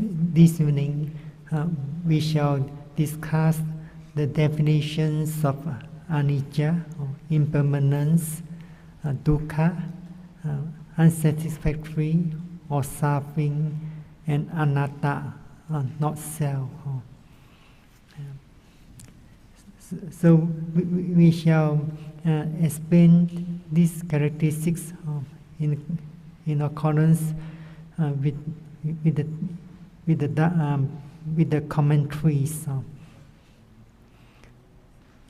this evening we shall discuss the definitions of Anicca, or impermanence, Dukkha, unsatisfactory or suffering, and Anatta, not self. So we shall explain these characteristics in accordance with the commentaries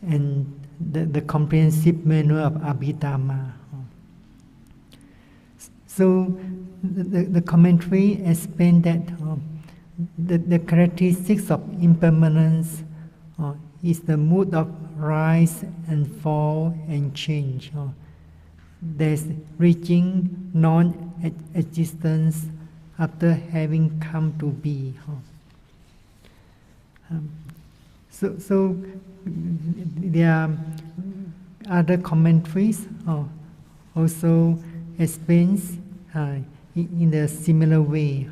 and the comprehensive manual of Abhidhamma. So the commentary explained that the characteristics of impermanence is the mood of rise and fall and change. There's reaching non-existence after having come to be. So there are other commentaries also explains in a similar way.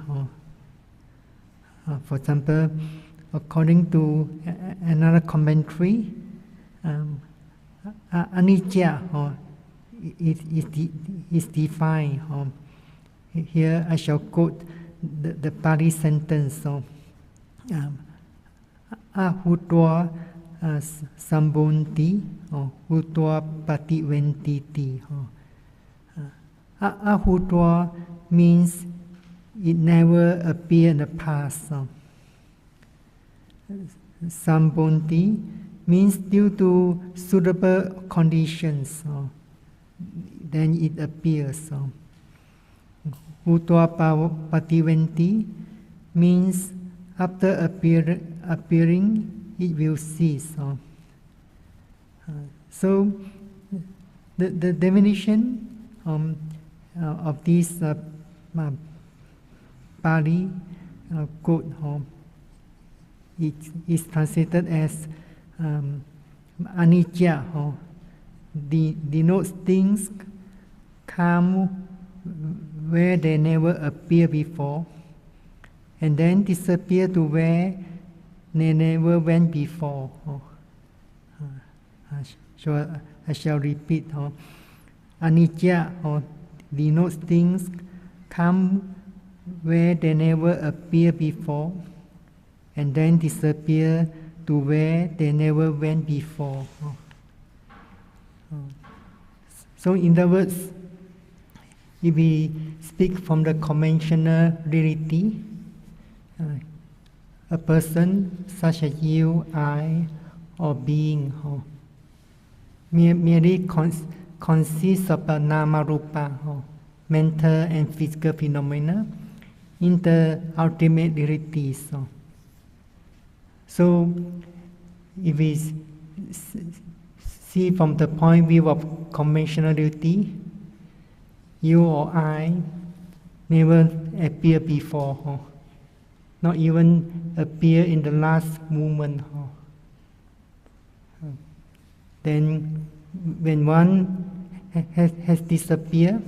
For example, according to another commentary, Anicca is defined. Here I shall quote the Pali sentence. Ahutva sambonti, hutva pativentiti. Ahutva means it never appeared in the past. Sambonti means due to suitable conditions, then it appears. Hutva pativenti means after appearing it will cease. So the definition of this Pali quote it is translated as Anicca denotes things come where they never appeared before and then disappear to where they never went before. So I shall repeat. Anicca denotes things come where they never appeared before and then disappear to where they never went before. So in other words, if we speak from the conventional reality, a person such as you, I, or being merely consists of a nama-rupa, mental and physical phenomena, in the ultimate realities. So if we see from the point of view of conventional reality, you or I never appear before, not even appear in the last moment. Then when one has disappeared,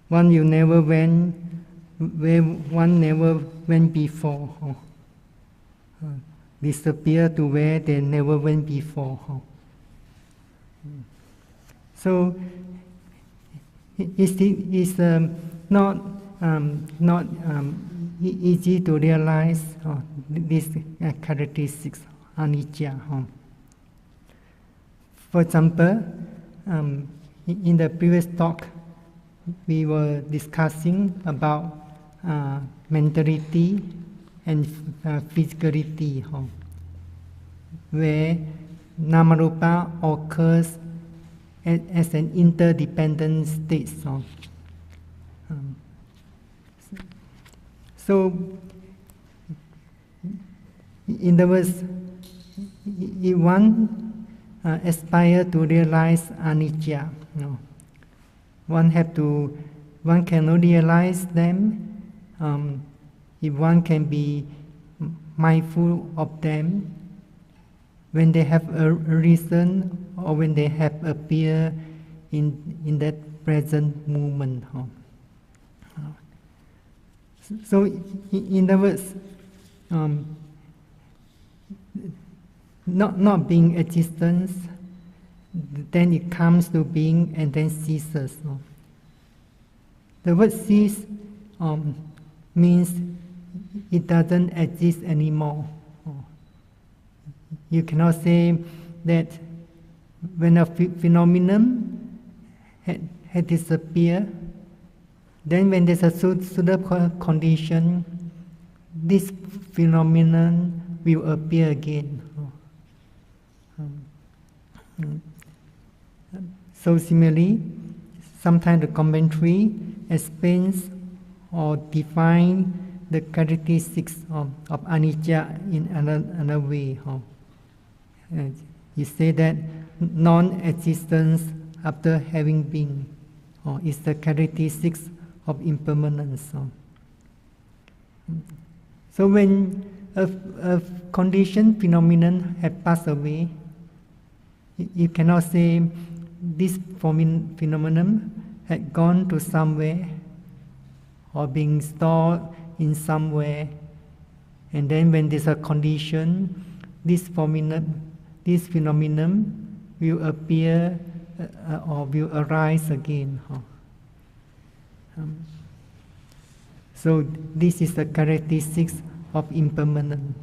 one will never went where one never went before. Disappear to where they never went before. So it's not easy to realize these characteristics Anicca. For example, in the previous talk, we were discussing about mentality and physicality, where Namarupa occurs as an interdependent state. So, in other words, if one aspire to realize Anicca, one cannot realize them if one can be mindful of them when they have arisen or when they have appeared in that present moment. So, in other words, not being existence, then it comes to being and then ceases. The word cease means it doesn't exist anymore. You cannot say that when a phenomenon had disappeared, then when there's a suitable condition, this phenomenon will appear again. So similarly, sometimes the commentary explains or defines the characteristics of anicca in another way. You say that non-existence after having been is the characteristics of impermanence. So when a condition, phenomenon has passed away, you cannot say this phenomenon had gone to somewhere or being stored in somewhere, and then when there's a condition, this phenomenon will appear or will arise again. So this is the characteristics of impermanence.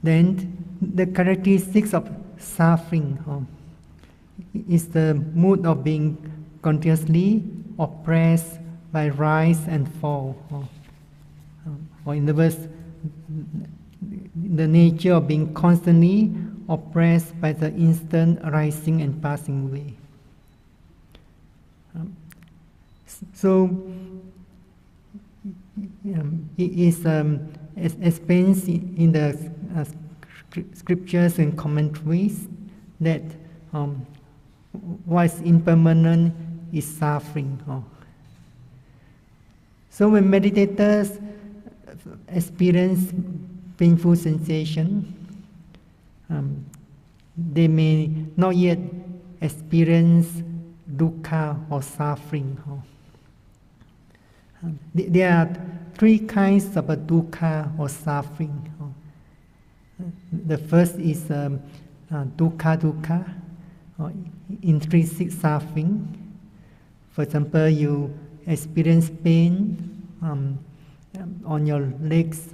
Then the characteristics of suffering is the mood of being continuously oppressed by rise and fall. Or in other words, the nature of being constantly oppressed by the instant arising and passing away. So it is explained in the scriptures and commentaries that what is impermanent is suffering. So when meditators experience painful sensation, they may not yet experience dukkha or suffering. There are three kinds of dukkha or suffering. The first is dukkha, or intrinsic suffering. For example, you experience pain on your legs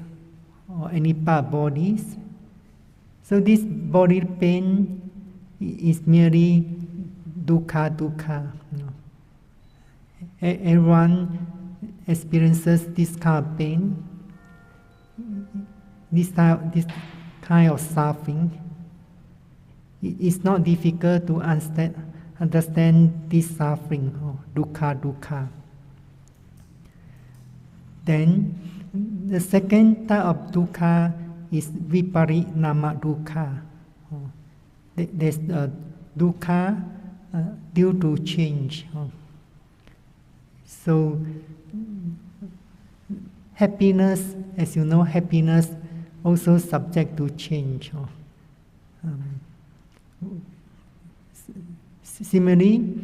or any part of bodies. So this body pain is merely dukkha. Everyone experiences this kind of pain, this kind of suffering. It's not difficult to understand this suffering, dukkha. Then the second type of dukkha is viparinama dukkha. There's dukkha due to change. So happiness, as you know, happiness also subject to change. Similarly,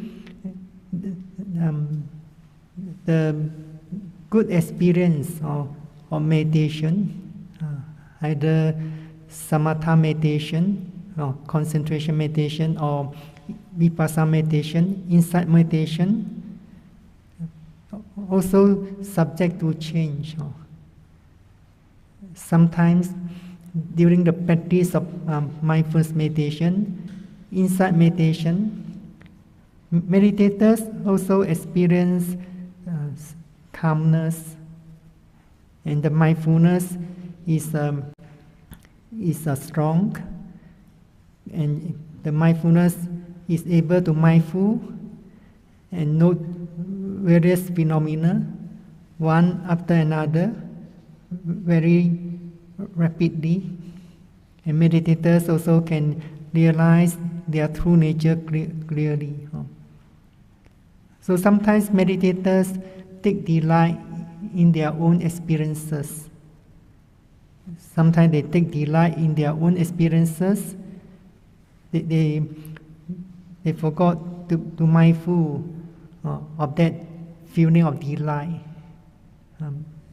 the good experience of meditation, either samatha meditation, or concentration meditation, or vipassana meditation, insight meditation, also subject to change. Sometimes during the practice of mindfulness meditation, insight meditation, meditators also experience calmness, and the mindfulness is strong, and the mindfulness is able to mindful and note various phenomena, one after another, very rapidly. And meditators also can realize their true nature clearly. So sometimes meditators take delight in their own experiences. Sometimes they take delight in their own experiences. They forgot to mindful of that feeling of delight.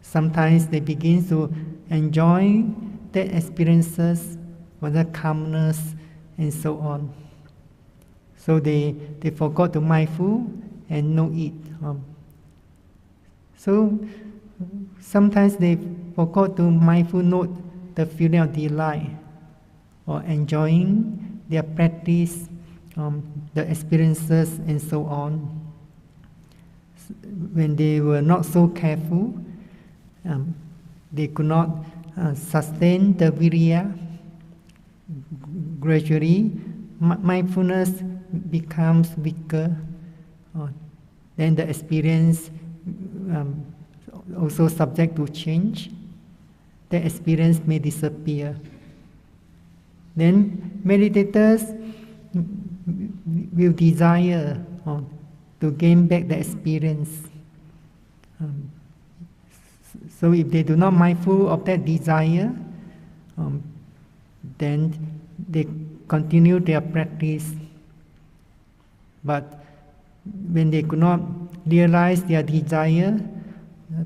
Sometimes they begin to enjoy the experiences or the calmness and so on. So they forgot to mindful and know it. So sometimes they forgot to mindful note the feeling of delight or enjoying their practice, the experiences and so on. When they were not so careful, they could not sustain the virya. Gradually, mindfulness becomes weaker. Then the experience also subject to change. The experience may disappear. Then meditators will desire to gain back the experience. So if they do not mindful of that desire, then they continue their practice. But when they could not realize their desire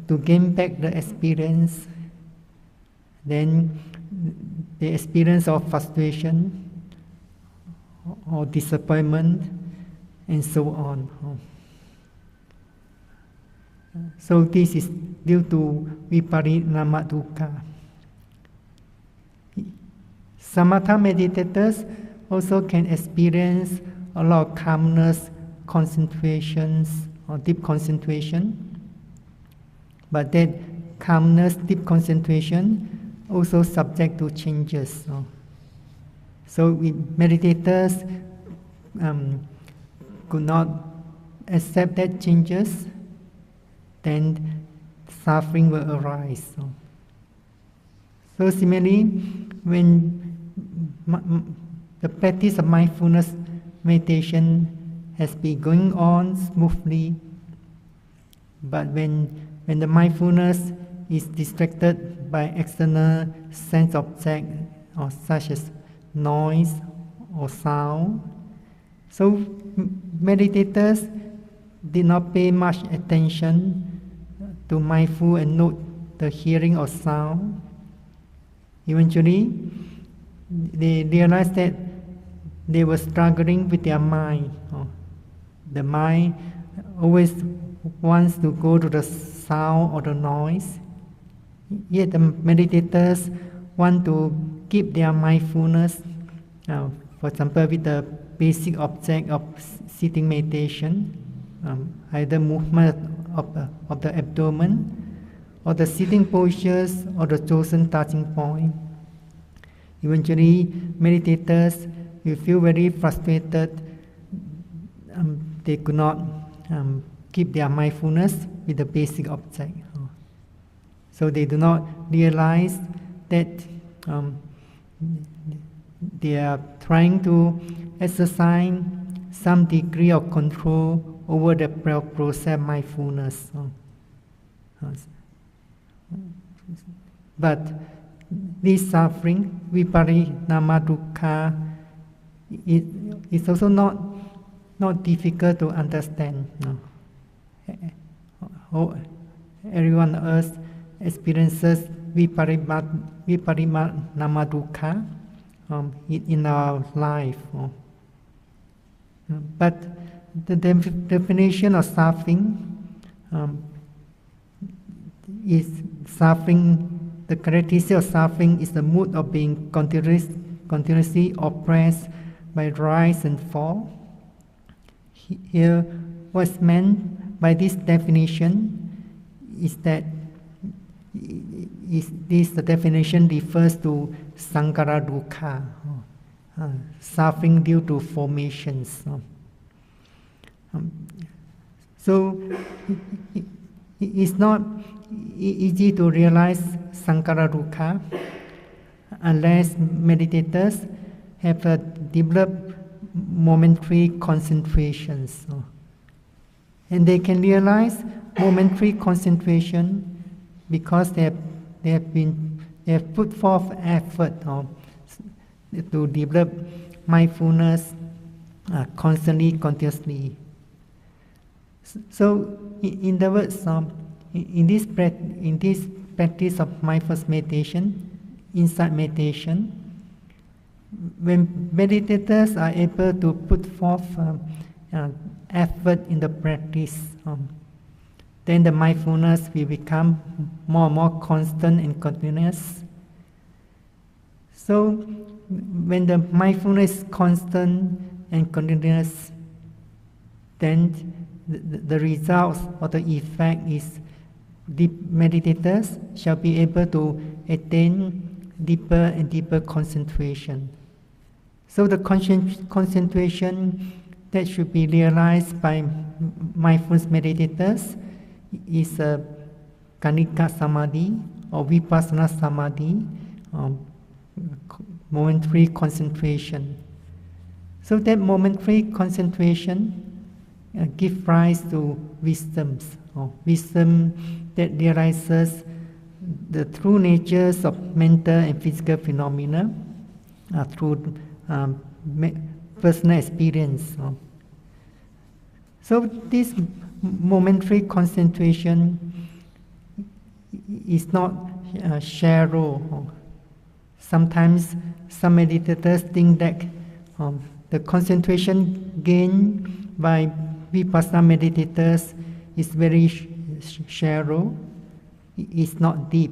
to gain back the experience, then the experience of frustration or disappointment and so on. So this is due to viparinama dukkha. Samatha meditators also can experience a lot of calmness, concentrations, or deep concentration. But that calmness, deep concentration also subject to changes. So if meditators could not accept that changes, then suffering will arise. So similarly, when the practice of mindfulness meditation has been going on smoothly, but when the mindfulness is distracted by external sense object, or such as noise or sound, so meditators did not pay much attention to mindful and note the hearing of sound. Eventually, they realized that they were struggling with their mind. The mind always wants to go to the sound or the noise. Yet the meditators want to keep their mindfulness, for example, with the basic object of sitting meditation, either movement of the abdomen, or the sitting postures, or the chosen touching point. Eventually, meditators will feel very frustrated. They could not keep their mindfulness with the basic object. So they do not realize that they are trying to exercise some degree of control over the process mindfulness. But this suffering, viparinama dukkha, is also not difficult to understand. Everyone else experiences viparinama dukkha in our life. But the definition of suffering is suffering. The characteristic of suffering is the mood of being continuously oppressed by rise and fall. Here, what's meant by this definition is that the definition refers to sankhara dukkha, suffering due to formations. So it's not easy to realize sankhara dukkha unless meditators have developed momentary concentrations. And they can realize momentary concentration because they have put forth effort to develop mindfulness constantly, continuously. So, in the words, in this practice of mindfulness meditation, insight meditation, when meditators are able to put forth effort in the practice, then the mindfulness will become more and more constant and continuous. So when the mindfulness is constant and continuous, then the results or the effect is deep meditators shall be able to attain deeper and deeper concentration. So the concentration that should be realized by mindfulness meditators is a Anicca samadhi or vipassana samadhi, momentary concentration. So that momentary concentration gives rise to wisdoms, or wisdom that realizes the true natures of mental and physical phenomena through personal experience. So this momentary concentration is not shallow. Sometimes some meditators think that the concentration gained by vipassana meditators is very shallow. It's not deep.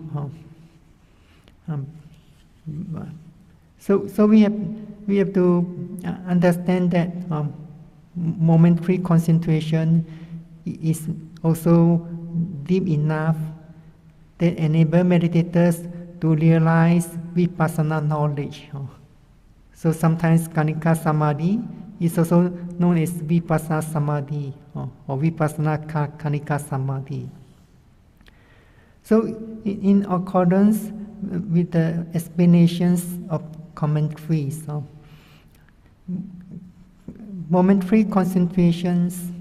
So we have to understand that momentary concentration is also deep enough that enable meditators to realize vipassana knowledge. So sometimes Anicca samadhi is also known as vipassana samadhi or vipassana Anicca samadhi. So in accordance with the explanations of commentaries, momentary concentrations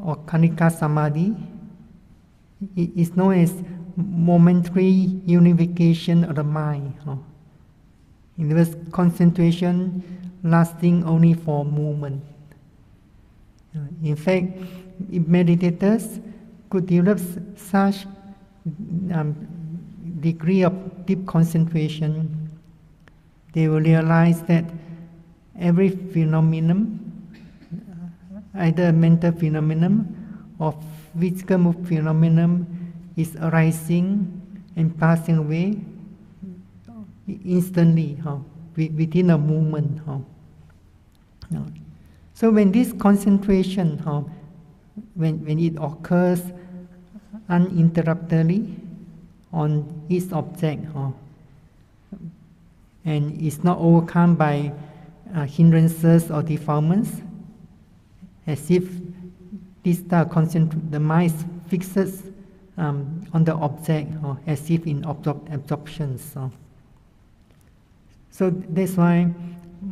or Anicca samadhi is known as momentary unification of the mind. In other words, concentration lasting only for a moment. In fact, if meditators could develop such degree of deep concentration, they will realize that every phenomenon, either a mental phenomenon or physical phenomenon, is arising and passing away instantly, within a moment. So when this concentration, when it occurs uninterruptedly on its object, and is not overcome by hindrances or defilements, as if this the mind fixes on the object, as if in absorptions. So that's why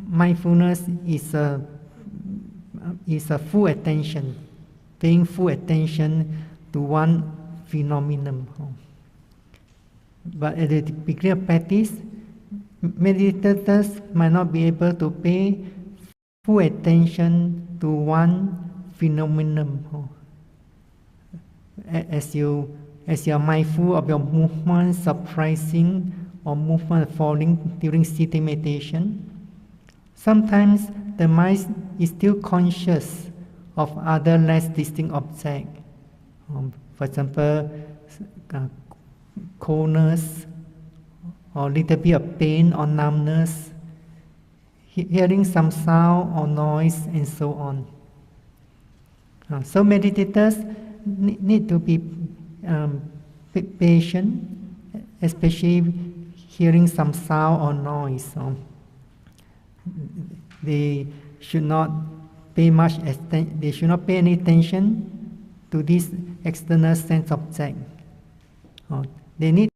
mindfulness is a full attention, paying full attention to one phenomenon. But at the beginning of practice, meditators might not be able to pay full attention to one phenomenon. As you are mindful of your movements of rising or movement of falling during sitting meditation, sometimes the mind is still conscious of other less distinct objects. For example, coldness, or little bit of pain or numbness, hearing some sound or noise, and so on. So meditators need to be patient, especially hearing some sound or noise. They should not pay any attention to this external sense object. They need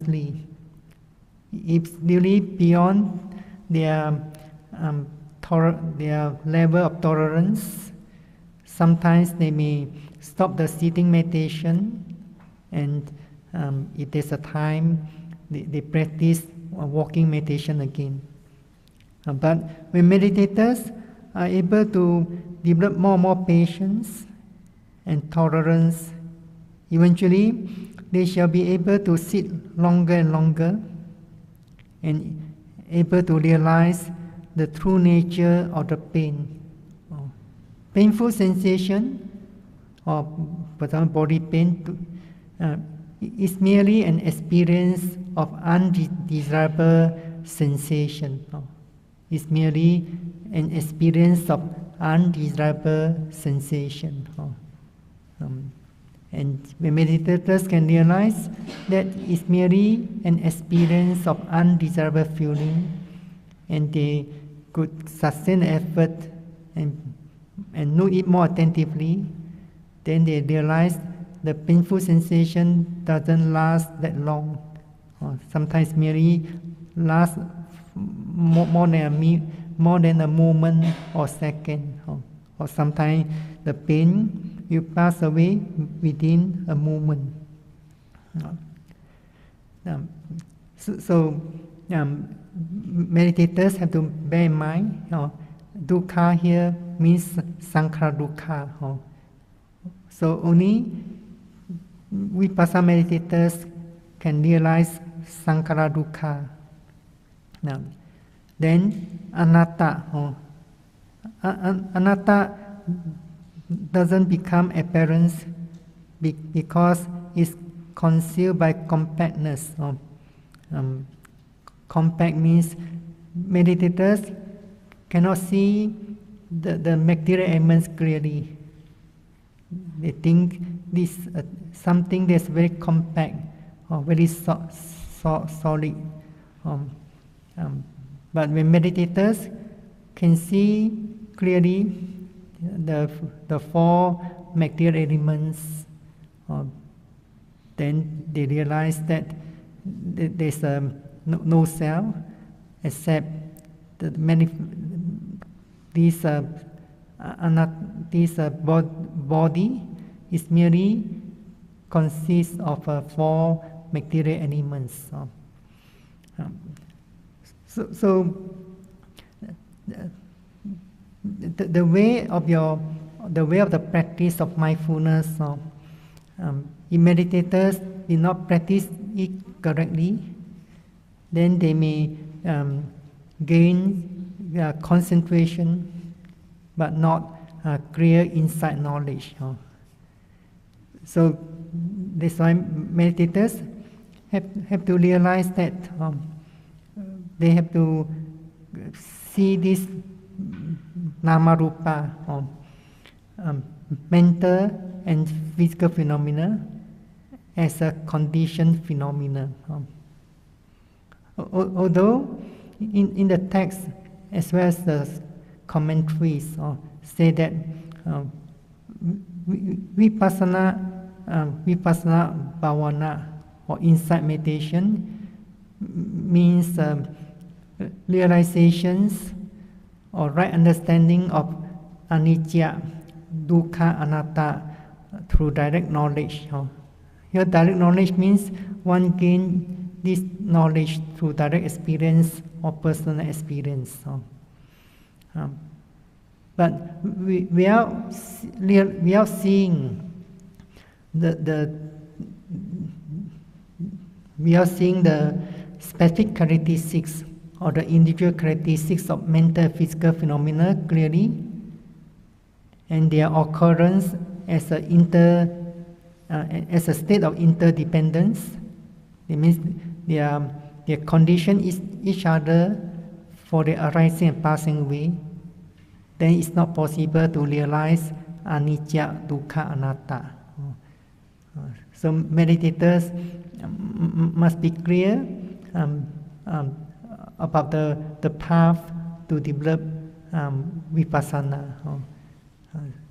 deeply. If really beyond their level of tolerance, sometimes they may stop the sitting meditation, and if there's a time, they practice walking meditation again. But when meditators are able to develop more and more patience and tolerance, eventually they shall be able to sit longer and longer and able to realize the true nature of the pain. Painful sensation, or for example body pain, is merely an experience of undesirable sensation. It's merely an experience of undesirable sensation. And when meditators can realize that it's merely an experience of undesirable feeling, and they could sustain effort and know it more attentively, then they realize the painful sensation doesn't last that long. Sometimes merely lasts more than a moment or second. Or sometimes the pain will pass away within a moment. Meditators have to bear in mind, dukkha here means sankhara dukkha. So only vipassana meditators can realize sankhara dukkha. Then anatta. Anatta doesn't become apparent because it's concealed by compactness. Compact means meditators cannot see the material elements clearly. They think this something that's very compact or very solid. But when meditators can see clearly the four material elements, then they realize that there's no self except this body is merely consists of four material elements. The way of the practice of mindfulness, if meditators did not practice it correctly, then they may gain concentration, but not clear insight knowledge. So that's why meditators have to realize that they have to see this nama rupa, mental and physical phenomena, as a conditioned phenomena. Although in the text as well as the commentaries say that vipassana bhavana or insight meditation means realizations or right understanding of anicca, dukkha, anatta through direct knowledge. Here direct knowledge means one gain this knowledge through direct experience or personal experience. But without seeing the specific characteristics or the individual characteristics of mental and physical phenomena clearly, and their occurrence as a state of interdependence. It means their condition is each other for the arising and passing away. Then it's not possible to realize anicca, dukkha, anatta. So meditators must be clear about the path to develop vipassana.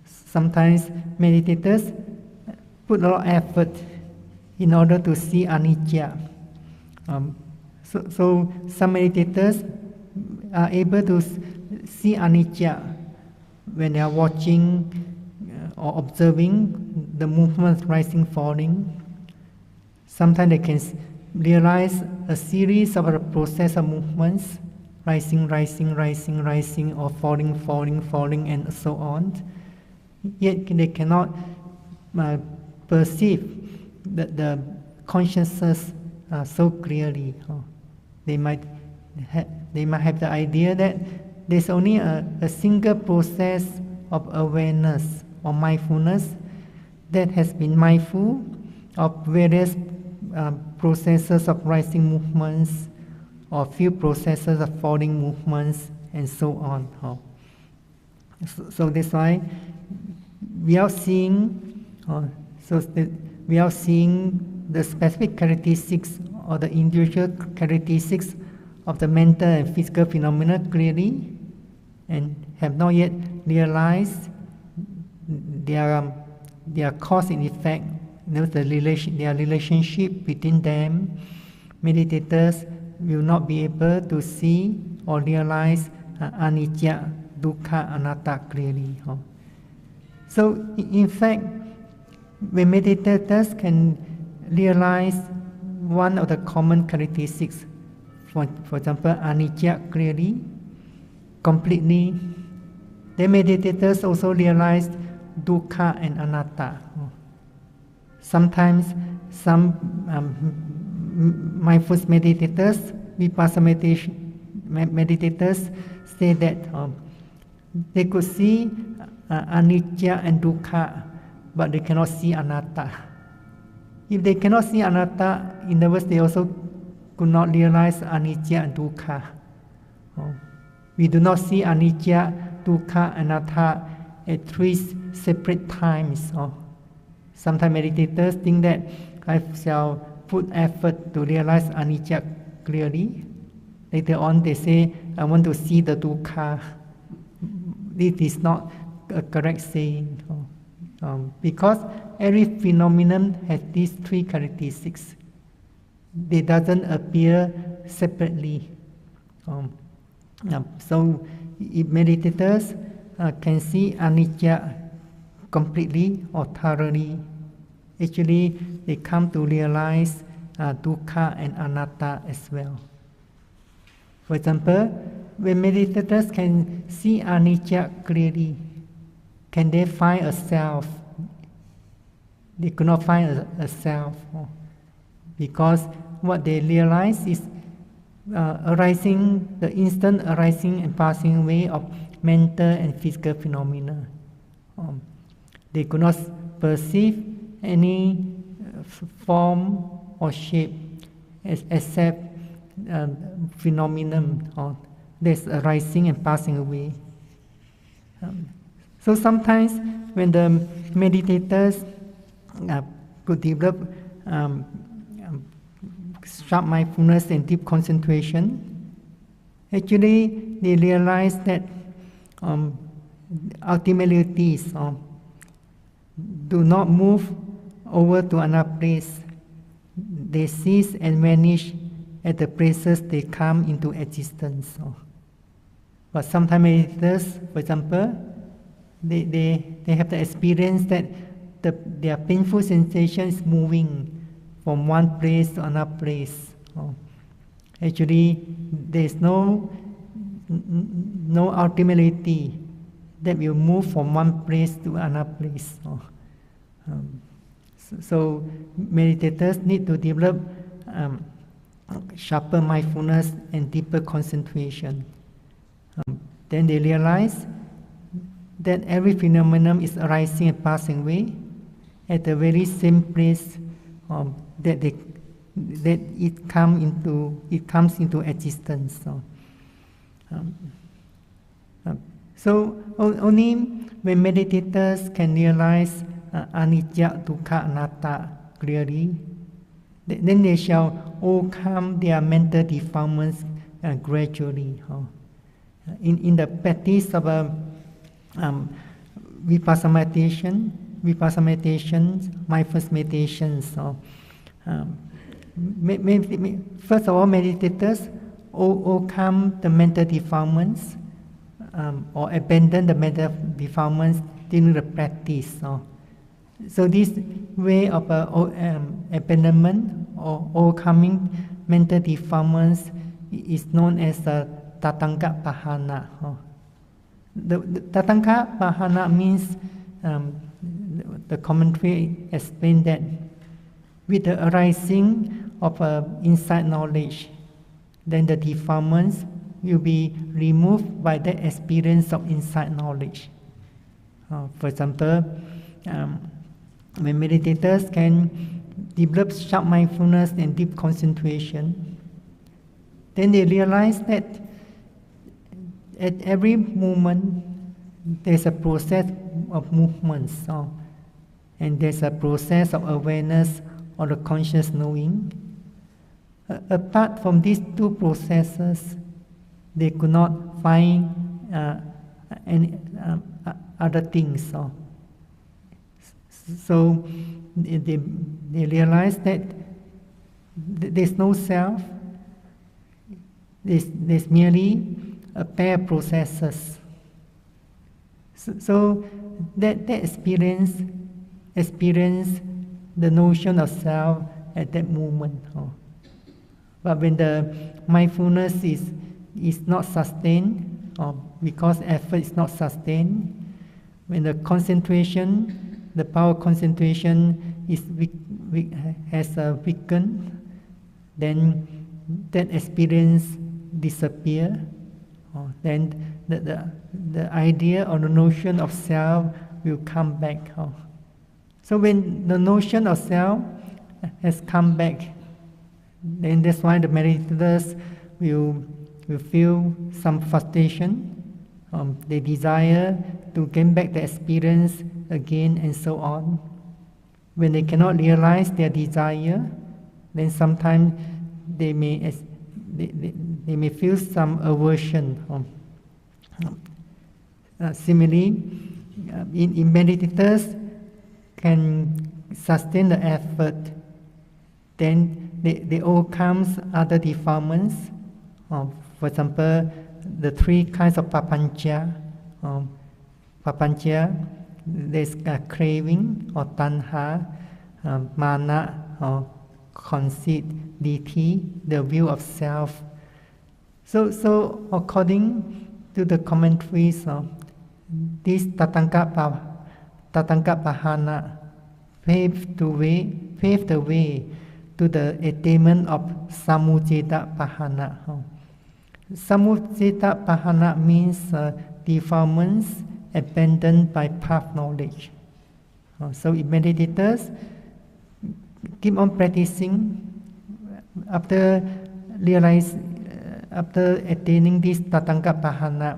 Sometimes meditators put a lot of effort in order to see anicca, So some meditators are able to see anicca when they are watching or observing the movements rising, falling. Sometimes they can realize a series of a process of movements, rising, rising, rising, rising, or falling, falling, falling, and so on. Yet they cannot perceive the consciousness so clearly. They might have the idea that there's only a single process of awareness or mindfulness that has been mindful of various processes of rising movements or few processes of falling movements and so on. So that's why without seeing the specific characteristics or the individual characteristics of the mental and physical phenomena clearly, and have not yet realized their cause and effect, their relationship between them, meditators will not be able to see or realize anicca, dukkha, anatta clearly. So in fact, when meditators can realize one of the common characteristics, for example, anicca clearly, completely, the meditators also realize dukkha and anatta. Sometimes some mindfulness meditators, vipassana meditators say that they could see anicca and dukkha, but they cannot see anatta. If they cannot see anatta, in other words, they also could not realize anicca and dukkha. We do not see anicca, dukkha, anatta at three separate times. Sometimes meditators think that I shall put effort to realize anicca clearly. Later on they say, I want to see the dukkha. This is not a correct saying. Because every phenomenon has these three characteristics. They doesn't appear separately. So if meditators can see anicca completely or thoroughly, actually they come to realize dukkha and anatta as well. For example, when meditators can see anicca clearly, can they find a self? They could not find a self, because what they realize is the instant arising and passing away of mental and physical phenomena. They could not perceive any form or shape except phenomenon that's arising and passing away. So sometimes when the meditators could develop sharp mindfulness and deep concentration, actually they realize that ultimately do not move over to another place. They cease and vanish at the places they come into existence. But sometimes meditators, for example, they have the experience that their painful sensation is moving from one place to another place. Actually, there is no ultimately that will move from one place to another place. So meditators need to develop sharper mindfulness and deeper concentration. Then they realize that every phenomenon is arising and passing away at the very same place that it comes into existence. So only when meditators can realize anicca, dukkha, anatta clearly, then they shall overcome their mental defilements gradually. In the practice of vipassana meditation, mindfulness meditations, first of all, meditators overcome the mental defilements or abandon the mental defilements during the practice. So this way of abandonment or overcoming mental defilements is known as the Tatangka Pahana. The Tatangka Pahana means, the commentary explains that with the arising of insight knowledge, then the defilements will be removed by the experience of insight knowledge. For example, when meditators can develop sharp mindfulness and deep concentration, then they realize that at every moment there's a process of movements, and there's a process of awareness or the conscious knowing. Apart from these two processes, they could not find any other things. So they realize that there's no self, there's merely a pair of processes. So that experience the notion of self at that moment. But when the mindfulness is not sustained, or because effort is not sustained, when the concentration, the power concentration has weakened, then that experience disappears. Then the idea or the notion of self will come back. So when the notion of self has come back, then that's why the meditators will feel some frustration. They desire to gain back the experience again, and so on. When they cannot realize their desire, then sometimes they may feel some aversion. Similarly, in meditators can sustain the effort, then they overcome other defilements. For example, the three kinds of papancha. Papancha, there's craving or tanha, mana or conceit, ditthi, the view of self. So according to the commentaries, this Tatangka Pahana paved the way to the attainment of Samujjeta Pahana. Samujjeta Pahana means defilements abandoned by path knowledge. So if meditators keep on practicing, after attaining this Tatangka Pahana,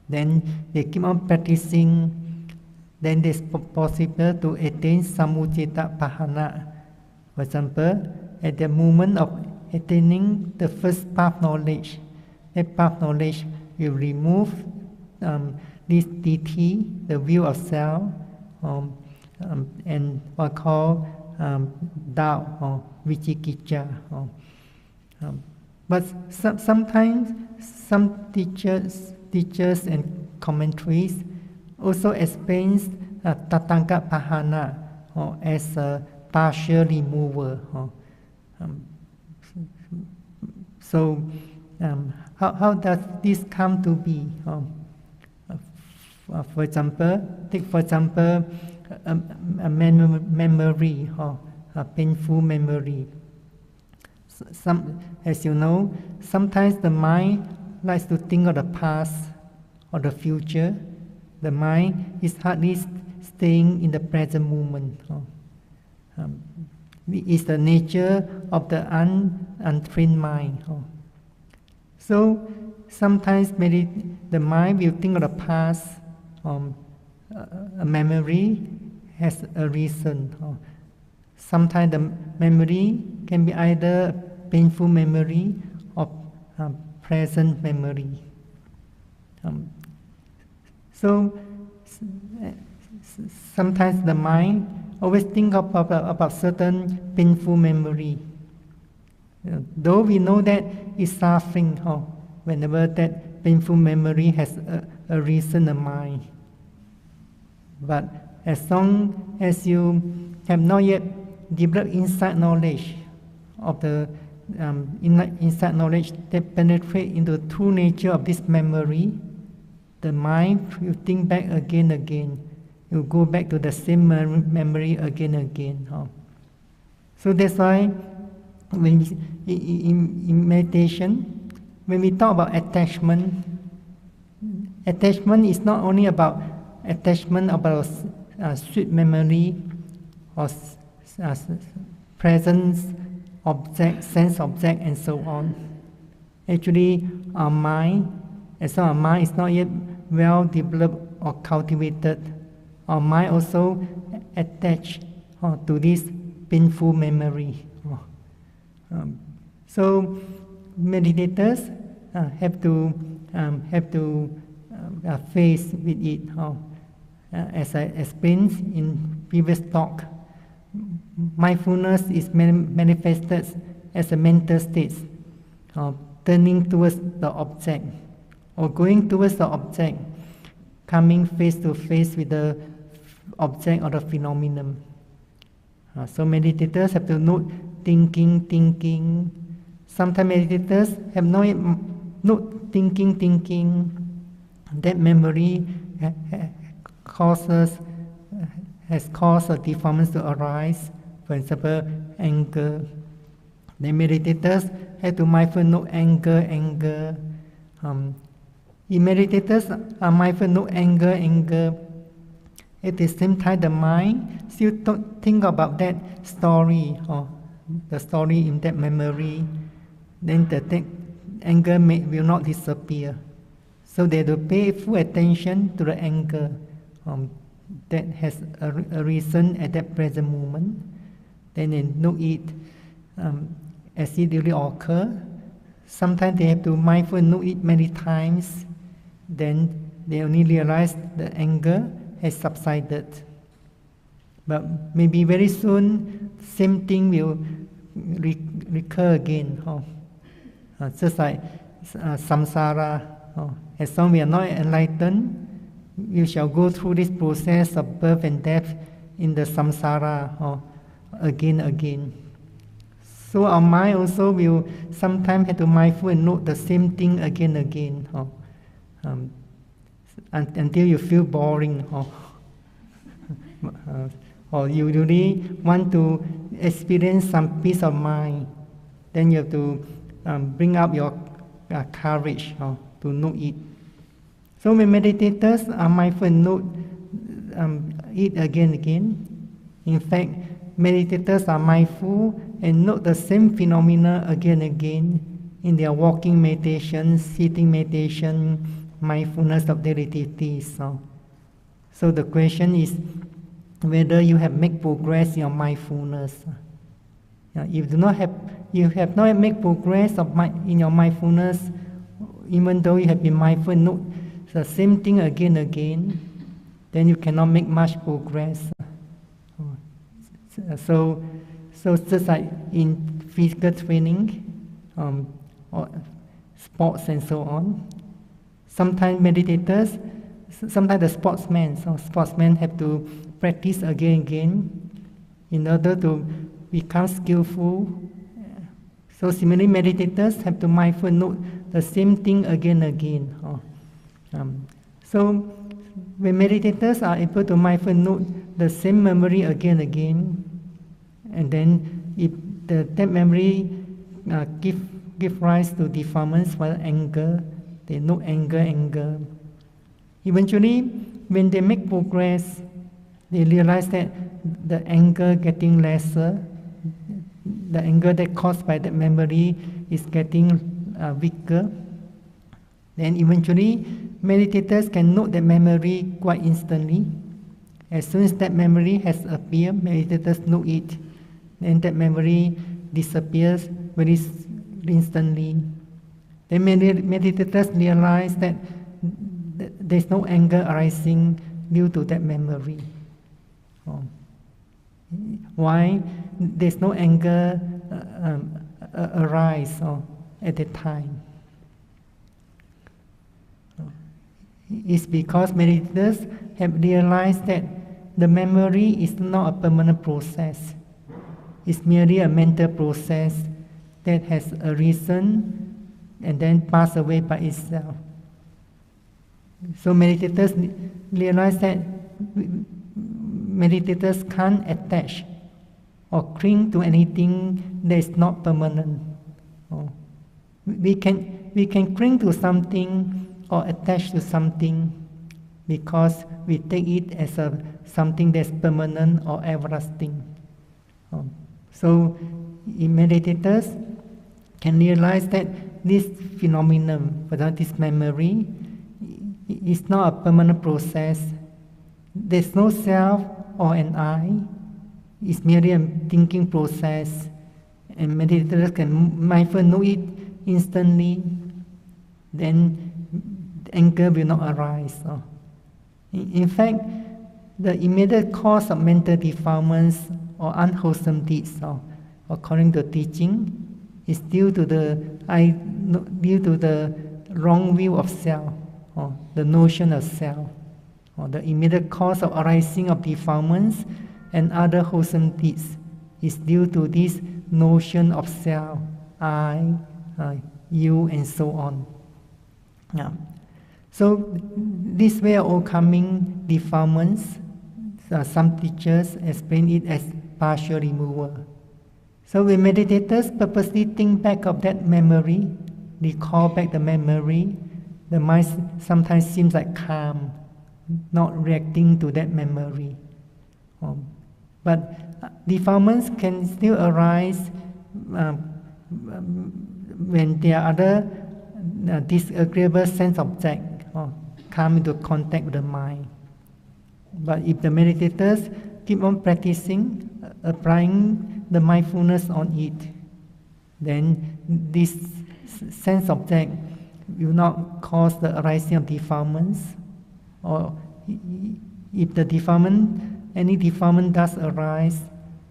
then they keep on practicing, then it's possible to attain Samujjeta Pahana. For example, at the moment of attaining the first path knowledge, that path knowledge will remove this ditthi, the view of self, and what called doubt or vicikicca. But sometimes some teachers and commentaries also explains Tatangka Pahana as a partial removal. So how does this come to be? For example, take a memory or a painful memory. As you know, sometimes the mind likes to think of the past or the future. The mind is hardly staying in the present moment. It's the nature of the untrained mind. So sometimes the mind will think of the past. A memory has a reason. Sometimes the memory can be either a painful memory or a present memory. So sometimes the mind always think about certain painful memory, Though we know that it's suffering, whenever that painful memory has arisen in mind. But as long as you have not yet developed insight knowledge of the insight knowledge that penetrates into the true nature of this memory, the mind will think back again and again. You go back to the same memory again and again. So that's why when in meditation, when we talk about attachment is not only about attachment about sweet memory or presence object, sense object, and so on. Actually, our mind, as our mind is not yet well developed or cultivated, our mind also attached to this painful memory. So meditators have to face with it. As I explained in previous talk, mindfulness is manifested as a mental state, turning towards the object, or going towards the object, coming face to face with the object or the phenomenon. So meditators have to note thinking. Sometimes meditators have note thinking. That memory has caused a defilement to arise. For example, anger. The meditators have to mindful note anger. If meditators are mindful note anger, at the same time the mind still think about that story or the story in that memory, then the anger will not disappear. So they have to pay full attention to the anger that has arisen at that present moment. Then they note it as it really occurs. Sometimes they have to mindful note it many times. Then they only realize the anger has subsided. But maybe very soon, same thing will recur again. Just like samsara. As long as we are not enlightened, we shall go through this process of birth and death in the samsara again. So our mind also will sometimes have to mindful and note the same thing again. Until you feel boring, or you really want to experience some peace of mind, then you have to bring up your courage to note it. So when meditators are mindful and note it again. In fact, meditators are mindful and note the same phenomena again and again in their walking meditation, sitting meditation, mindfulness of daily activities. So the question is whether you have made progress in your mindfulness. If you have not made progress in your mindfulness, even though you have been mindful, note the same thing again and again, then you cannot make much progress. So just like in physical training, or sports and so on, sometimes meditators, sometimes the sportsmen have to practice again in order to become skillful. So similarly, meditators have to mindful note the same thing again and again. So when meditators are able to mindful note the same memory again and again, and then if that memory give rise to defilements for anger, they note anger. Eventually, when they make progress, they realize that the anger getting lesser, the anger that caused by that memory is getting weaker. Then eventually, meditators can note that memory quite instantly. As soon as that memory has appeared, meditators note it. Then that memory disappears very instantly. Then meditators realize that there is no anger arising due to that memory. Why? There is no anger arise at a time. It's because meditators have realized that the memory is not a permanent process. It's merely a mental process that has arisen and then pass away by itself. So meditators realize that meditators can't attach or cling to anything that is not permanent. We can cling to something or attach to something because we take it as something that's permanent or everlasting. So meditators can realize that this phenomenon, this memory, is not a permanent process. There's no self or an I. It's merely a thinking process, and meditators can mindfully know it instantly. Then anger will not arise. In fact, the immediate cause of mental defilements or unwholesome deeds, according to teaching, is due to the wrong view of self, or the notion of self. The immediate cause of arising of defilements and other wholesome deeds is due to this notion of self, I, you, and so on. So this way of overcoming defilements, some teachers explain it as partial removal. So when meditators purposely think back of that memory, recall back the memory, the mind sometimes seems like calm, not reacting to that memory. But defilements can still arise when there are other disagreeable sense objects come into contact with the mind. But if the meditators keep on practicing, applying the mindfulness on it, then this sense object will not cause the arising of defilements. Or if the any defilement does arise,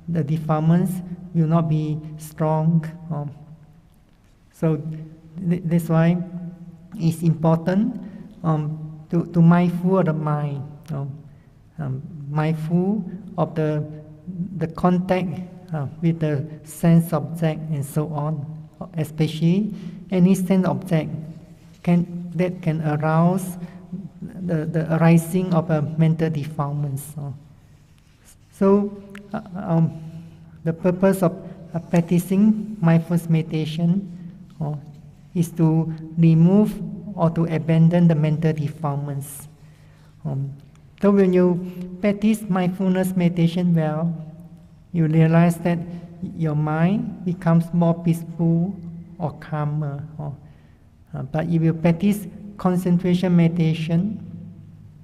the defilements will not be strong. So that's why it's important to mindful of the mind, mindful of the contact with the sense object and so on, especially any sense object that can arouse the arising of a mental defilements. So the purpose of practicing mindfulness meditation is to remove or to abandon the mental defilements. So when you practice mindfulness meditation well, you realize that your mind becomes more peaceful or calmer. But if you practice concentration meditation,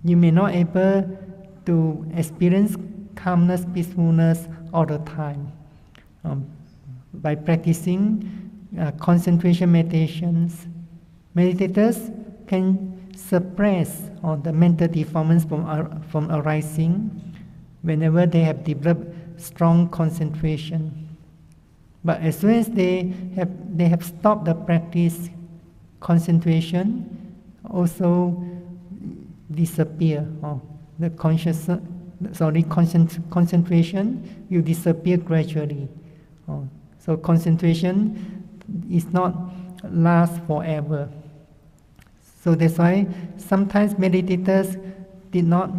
you may not able to experience calmness, peacefulness all the time. By practicing concentration meditations, meditators can suppress the mental defilements from arising whenever they have developed strong concentration. But as soon as they have stopped the practice, concentration also disappear. The concentration will disappear gradually. So concentration is not last forever. So that's why sometimes meditators did not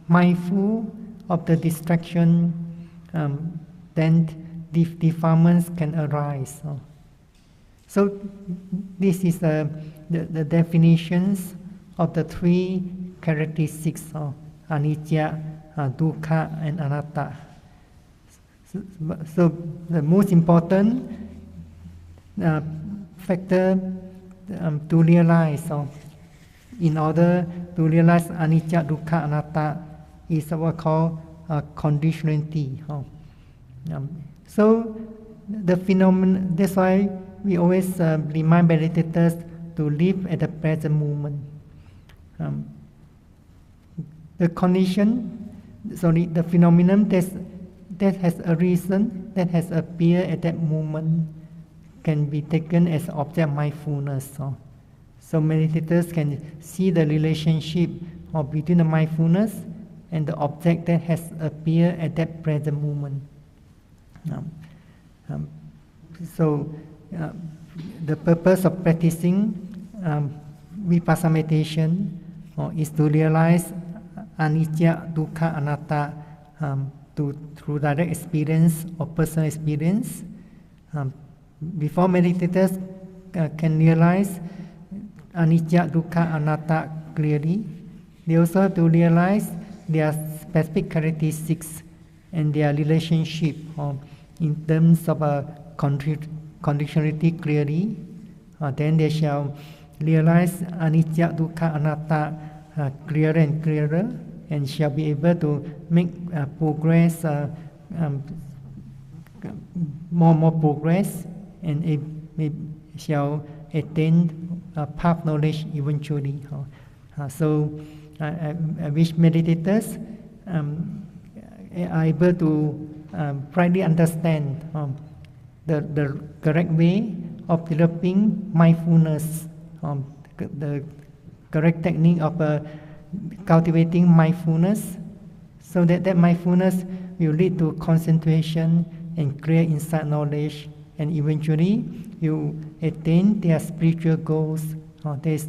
mindful of the distraction, then defilements can arise. So this is the definitions of the three characteristics of Anicca, Dukkha, and Anatta. So the most important factor to realize, in order to realize Anicca, Dukkha, Anatta, is what we call conditionality. So the phenomenon, that's why we always remind meditators to live at the present moment. The phenomenon that has arisen, that has appeared at that moment, can be taken as object mindfulness. So meditators can see the relationship between the mindfulness and the object that has appeared at that present moment. The purpose of practicing vipassana meditation is to realize Anicca, Dukkha, Anatta through direct experience or personal experience. Before meditators can realize Anicca, Dukkha, Anatta clearly, they also have to realize their specific characteristics and their relationship in terms of conditionality clearly. Then they shall realize Anicca, Dukkha, Anatta clearer and clearer, and shall be able to make progress, more progress, and shall attain path knowledge eventually. So I wish meditators are able to rightly understand the correct way of developing mindfulness, the correct technique of cultivating mindfulness, so that mindfulness will lead to concentration and clear insight knowledge, and eventually you attain their spiritual goals. There's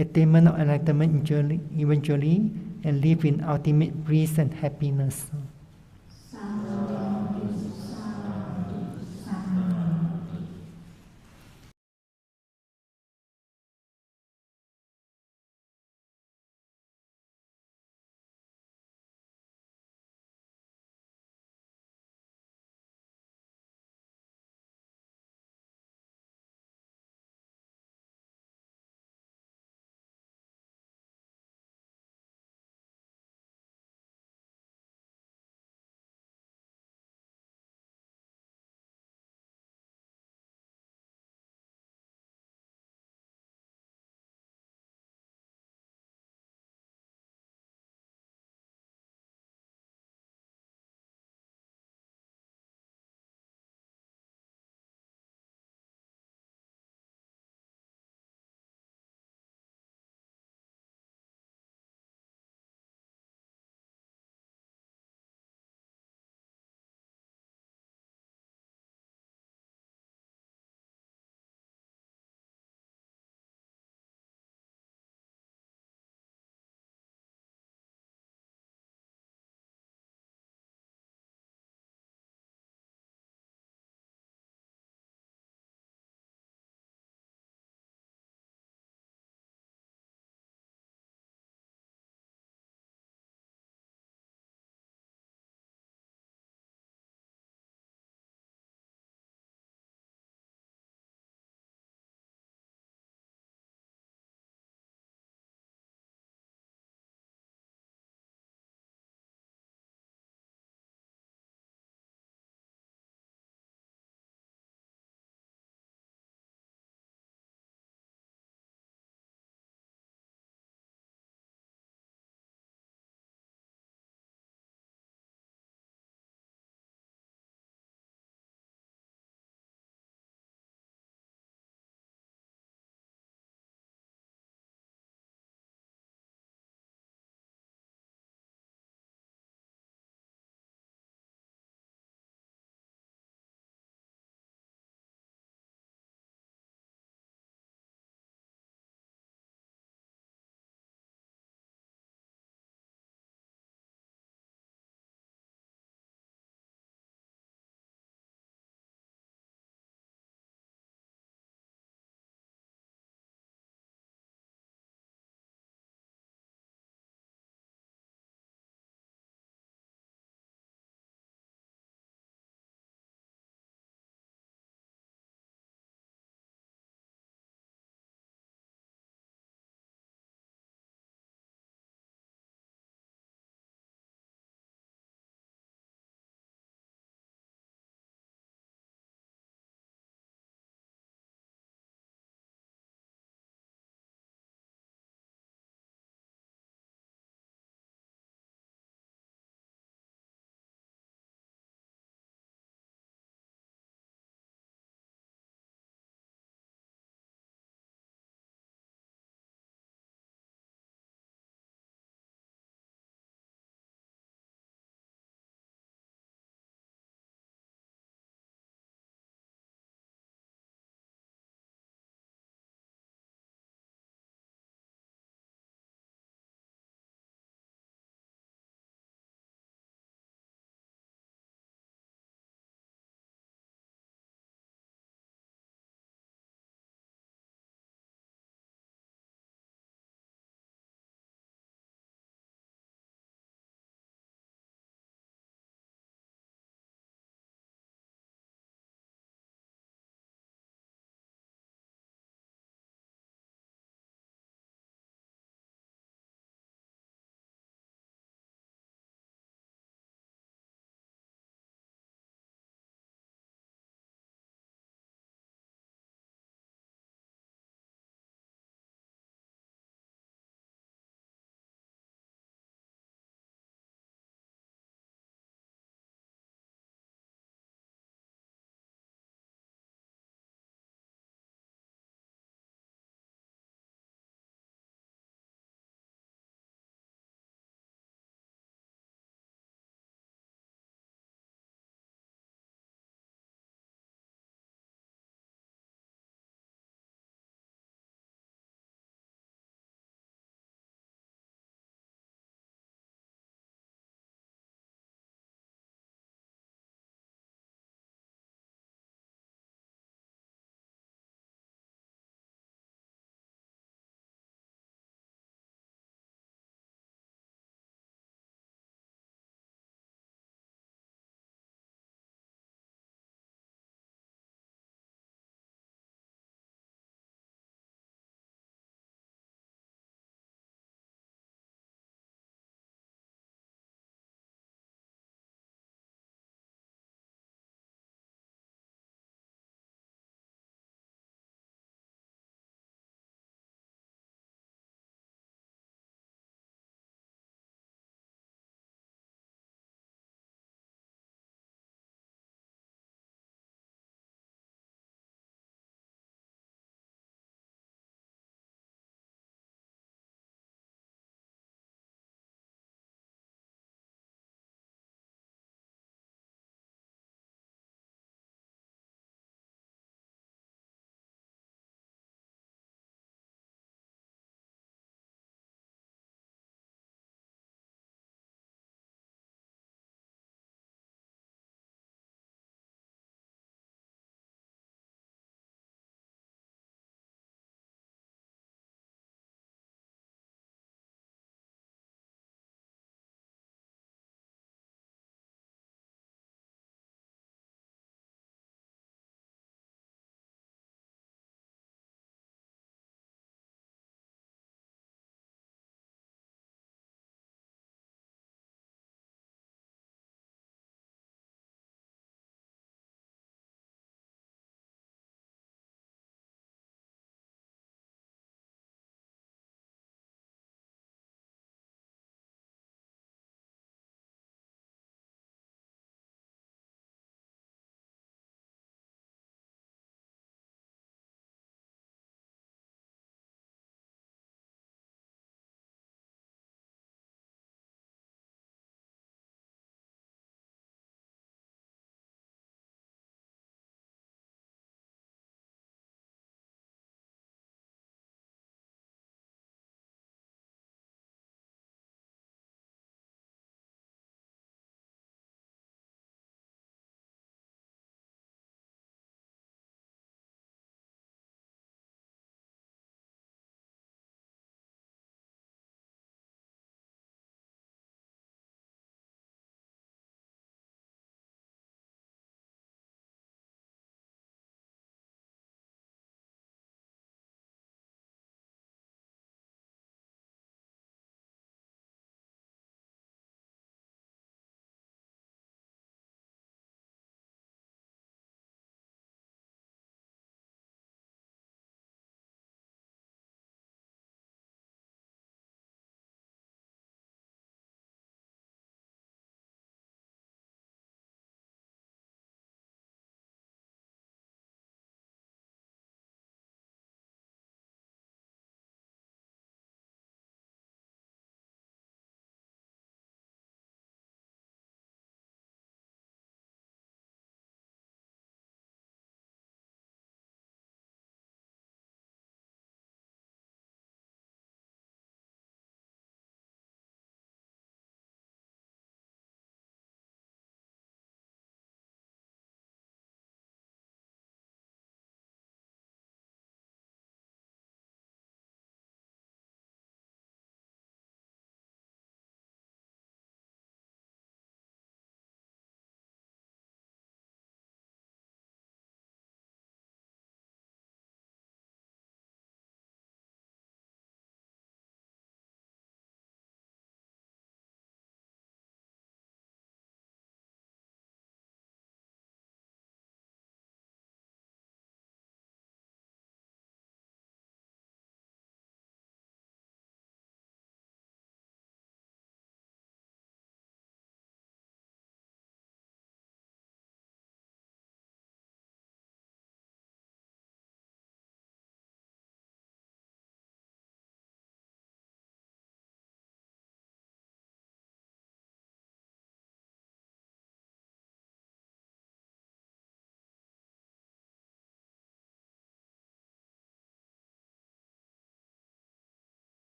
attainment of enlightenment eventually, and live in ultimate bliss and happiness.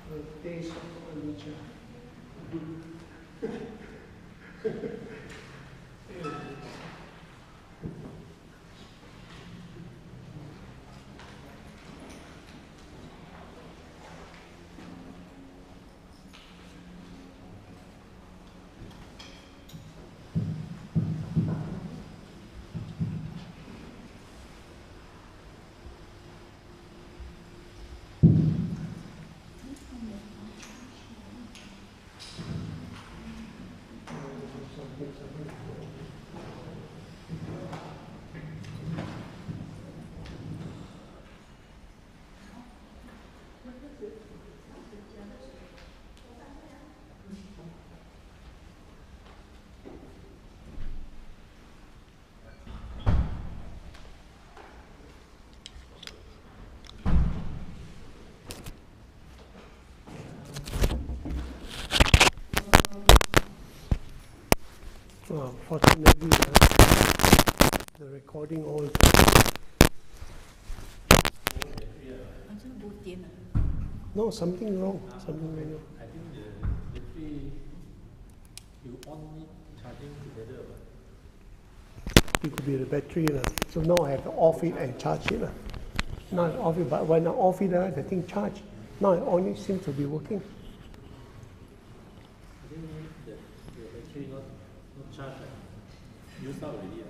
The taste of anicca. Fortunately, the recording all. No, something wrong. Something wrong. I think the battery, you on it charging together. It could be the battery. So now I have to off it and charge it. Now I off it, but when I off it, the thing charge. Now I on it seems to be working. I think the battery not charged, used up already.